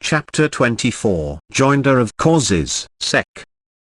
Chapter 24. Joinder of Causes. Sec.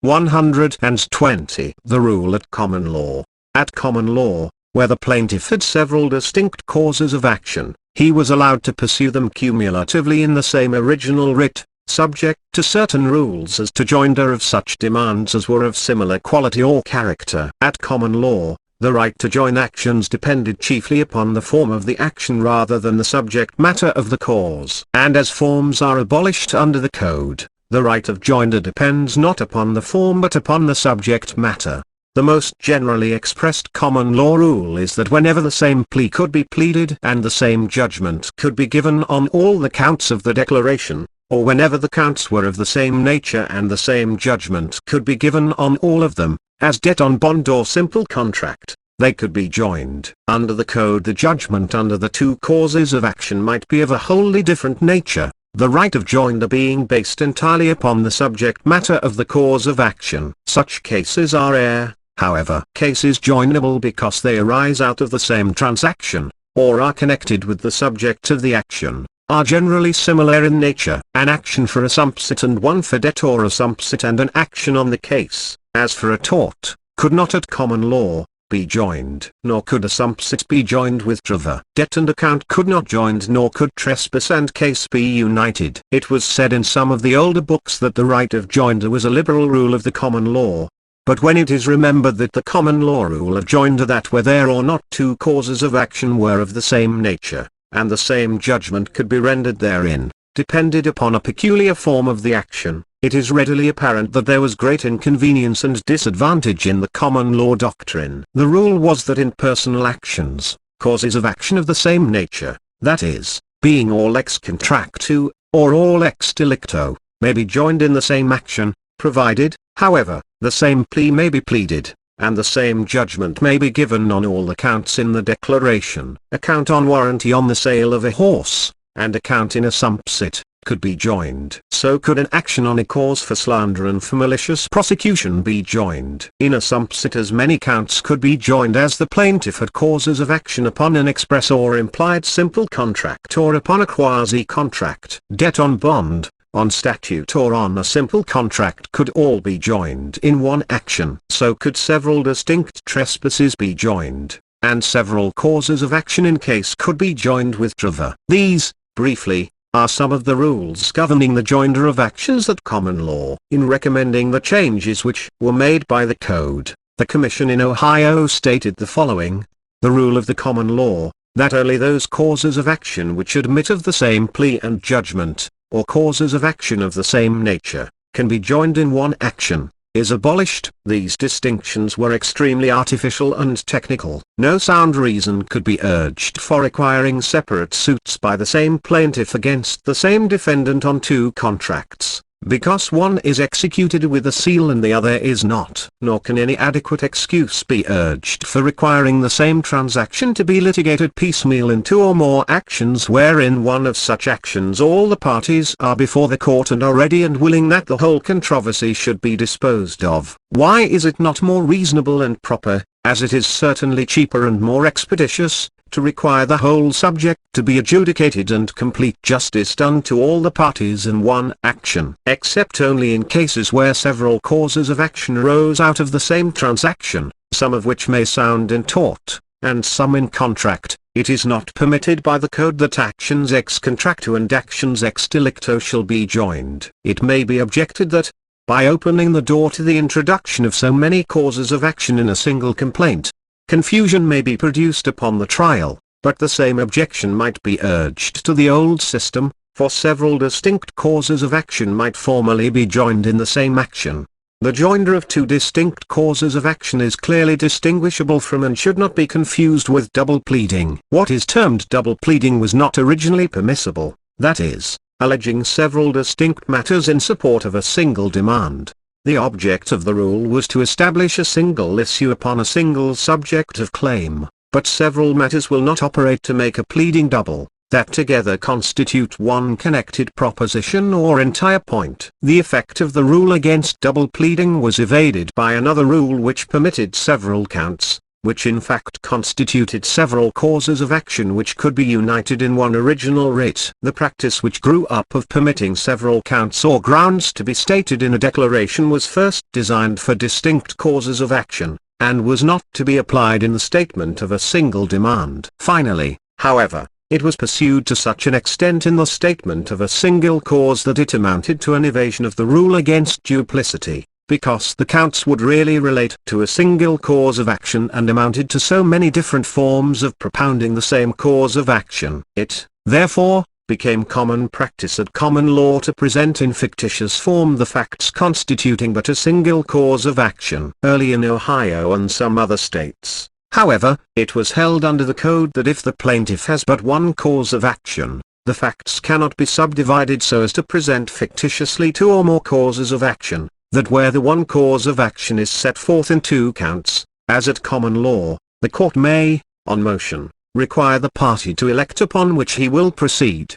120. The rule at common law. At common law, where the plaintiff had several distinct causes of action, he was allowed to pursue them cumulatively in the same original writ, subject to certain rules as to joinder of such demands as were of similar quality or character. At common law, the right to join actions depended chiefly upon the form of the action rather than the subject matter of the cause. And as forms are abolished under the Code, the right of joinder depends not upon the form but upon the subject matter. The most generally expressed common law rule is that whenever the same plea could be pleaded and the same judgment could be given on all the counts of the declaration, or whenever the counts were of the same nature and the same judgment could be given on all of them, as debt on bond or simple contract, they could be joined. Under the Code, the judgment under the two causes of action might be of a wholly different nature, the right of joinder being based entirely upon the subject matter of the cause of action. Such cases are rare, however. Cases joinable because they arise out of the same transaction, or are connected with the subject of the action, are generally similar in nature. An action for a sumpsit and one for debt, or a sumpsit and an action on the case, as for a tort, could not at common law be joined. Nor could a sumpsit be joined with trother. Debt and account could not joined, nor could trespass and case be united. It was said in some of the older books that the right of joinder was a liberal rule of the common law. But when it is remembered that the common law rule of joinder, that where there or not two causes of action were of the same nature, and the same judgment could be rendered therein, depended upon a peculiar form of the action, it is readily apparent that there was great inconvenience and disadvantage in the common law doctrine. The rule was that in personal actions, causes of action of the same nature, that is, being all ex contractu, or all ex delicto, may be joined in the same action, provided, however, the same plea may be pleaded, and the same judgment may be given on all the counts in the declaration. A count on warranty on the sale of a horse, and a count in a sumpsit, could be joined. So could an action on a cause for slander and for malicious prosecution be joined. In a sumpsit as many counts could be joined as the plaintiff had causes of action upon an express or implied simple contract or upon a quasi-contract. Debt on bond, on statute or on a simple contract could all be joined in one action. So could several distinct trespasses be joined, and several causes of action in case could be joined with trother. These, briefly, are some of the rules governing the joinder of actions at common law. In recommending the changes which were made by the Code, the Commission in Ohio stated the following: the rule of the common law, that only those causes of action which admit of the same plea and judgment, or causes of action of the same nature, can be joined in one action, is abolished. These distinctions were extremely artificial and technical. No sound reason could be urged for requiring separate suits by the same plaintiff against the same defendant on two contracts, because one is executed with a seal and the other is not. Nor can any adequate excuse be urged for requiring the same transaction to be litigated piecemeal in two or more actions, wherein one of such actions all the parties are before the court and are ready and willing that the whole controversy should be disposed of. Why is it not more reasonable and proper, as it is certainly cheaper and more expeditious, to require the whole subject to be adjudicated and complete justice done to all the parties in one action? Except only in cases where several causes of action arose out of the same transaction, some of which may sound in tort, and some in contract, it is not permitted by the Code that actions ex contractu and actions ex delicto shall be joined. It may be objected that, by opening the door to the introduction of so many causes of action in a single complaint, confusion may be produced upon the trial, but the same objection might be urged to the old system, for several distinct causes of action might formally be joined in the same action. The joinder of two distinct causes of action is clearly distinguishable from and should not be confused with double pleading. What is termed double pleading was not originally permissible, that is, alleging several distinct matters in support of a single demand. The object of the rule was to establish a single issue upon a single subject of claim, but several matters will not operate to make a pleading double, that together constitute one connected proposition or entire point. The effect of the rule against double pleading was evaded by another rule which permitted several counts, which in fact constituted several causes of action which could be united in one original writ. The practice which grew up of permitting several counts or grounds to be stated in a declaration was first designed for distinct causes of action, and was not to be applied in the statement of a single demand. Finally, however, it was pursued to such an extent in the statement of a single cause that it amounted to an evasion of the rule against duplicity, because the counts would really relate to a single cause of action and amounted to so many different forms of propounding the same cause of action. It, therefore, became common practice at common law to present in fictitious form the facts constituting but a single cause of action. Early in Ohio and some other states, however, it was held under the code that if the plaintiff has but one cause of action, the facts cannot be subdivided so as to present fictitiously two or more causes of action, that where the one cause of action is set forth in two counts, as at common law, the court may, on motion, require the party to elect upon which he will proceed.